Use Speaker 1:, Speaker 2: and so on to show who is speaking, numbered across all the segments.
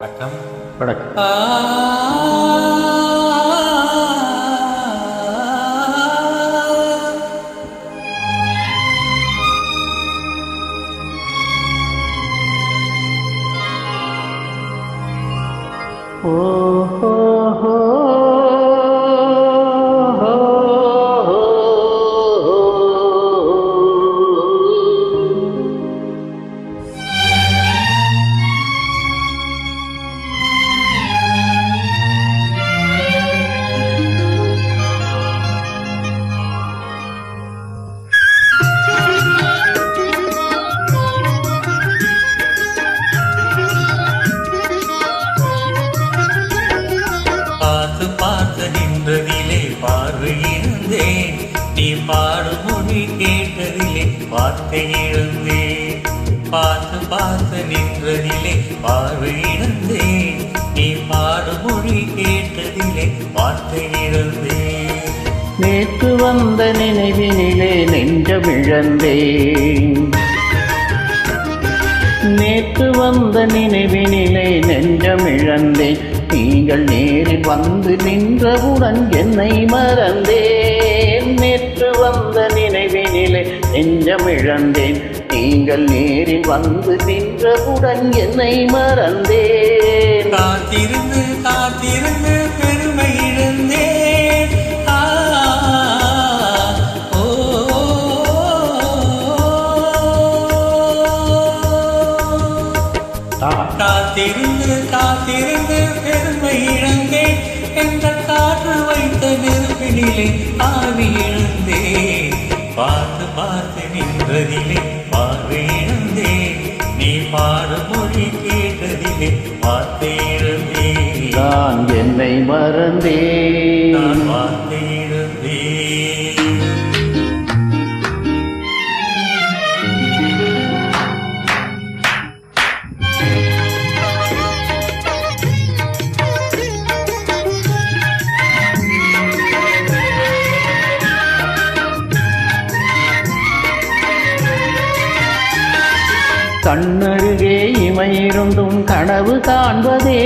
Speaker 1: வணக்கம்.
Speaker 2: வணக்கம்.
Speaker 1: பார்த்து நின்றதிலே பார்வை இழந்தேன், நீ பாடும் மொழி கேட்டதிலே வார்த்தை இழந்தேன். பார்த்து நின்றதிலே பார்வை இழந்தேன், நீ பாடும் மொழி கேட்டதிலே வார்த்தை இழந்தேன்.
Speaker 2: நேற்று வந்த நினைவினிலே நெஞ்சமிழந்தேன், நேற்று வந்த நினைவினிலே நெஞ்சமிழந்தேன். நீங்கள் நேரில் வந்து நின்றவுடன் என்னை மறந்தேன். நேற்று வந்த நினைவினிலே நெஞ்சமிழந்தேன். நீங்கள் நேரில் வந்து நின்றவுடன் என்னை மறந்தேன்.
Speaker 1: காத்திருந்து காத்திருந்து பெருமை இழந்தேன். காத்திருந்து காத்திருந்து பெருமை இழந்தேன். என்ற காற்று வைத்த நெருப்பினிலே ஆவி இழந்தேன். பார்த்து நின்றதிலே பார்வை இழந்தேன், நீ பாடும் மொழி கேட்டதிலே வார்த்தை இழந்தேன்.
Speaker 2: நான் என்னை மறந்தேன்,
Speaker 1: நான் வார்த்தை இழந்தேன்.
Speaker 2: கண்ணருகே இமையிருந்தும் கனவு காண்பதே,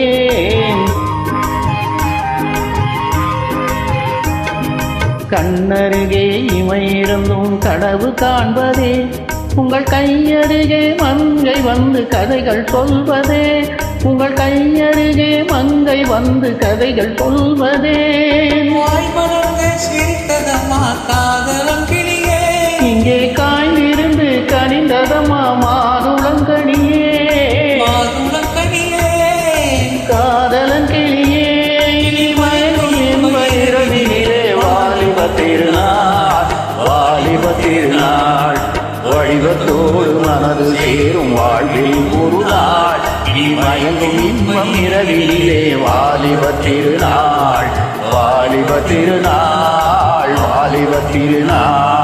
Speaker 2: கண்ணருகே இமையிருந்தும் கனவு காண்பதே. உங்கள் கையருகே மங்கை வந்து கதைகள் சொல்வதே, உங்கள் கையருகே மங்கை வந்து கதைகள் சொல்வதே. இங்கே காய்ந்திருந்து கனிந்ததமா மாதுளங்கனியே, காதலன் கிளியே. இனி மயங்கும் என்ப இரவினிலே வாலிப திருநாள், வாலிப திருநாள். வடிவத்தோடு மனது சேரும் வாழ்வில் ஒரு நாள். இனி மயங்கும் இன்பம் இரவினிலே வாலிப திருநாள், வாலிப திருநாள், வாலிப திருநாள்.